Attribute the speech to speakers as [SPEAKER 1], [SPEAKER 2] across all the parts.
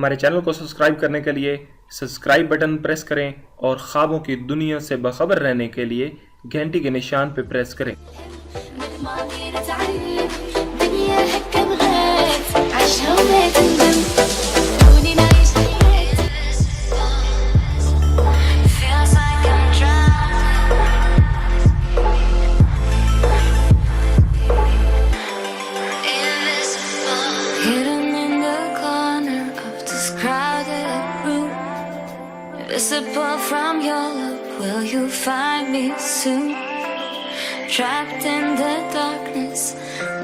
[SPEAKER 1] हमारे चैनल को सब्सक्राइब करने के लिए सब्सक्राइब बटन प्रेस करें और ख्वाबों की दुनिया से बाखबर रहने के लिए घंटी के निशान पर प्रेस करें।
[SPEAKER 2] Visible from your love, will you find me soon? Trapped in the darkness,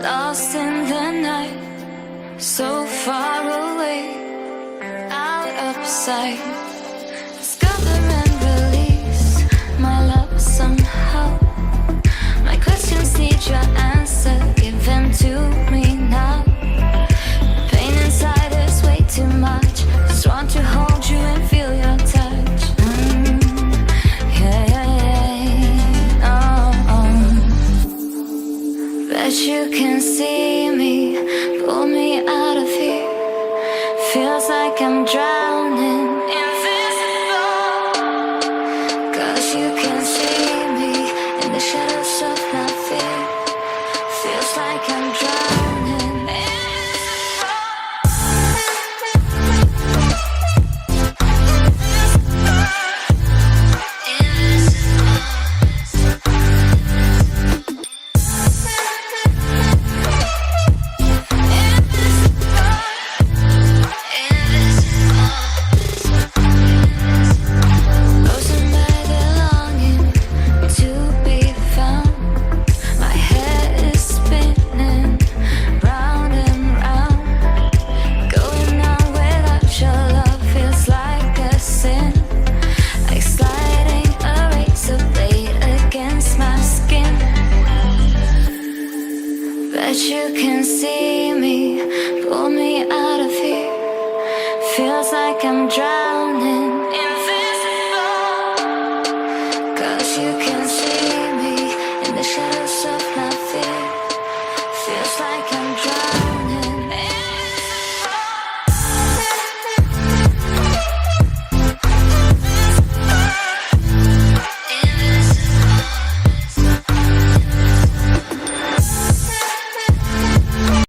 [SPEAKER 2] lost in the night, so far away, out of sight. Discover and release my love somehow. My questions need your answer, give them to me now. Pain inside is way too much, just want to hold you and feel your touch. But you can see me, pull me out of here. Feels like I'm drowning, invisible. 'Cause you can see me in the shadows of my fear. Feels like I'm drowning.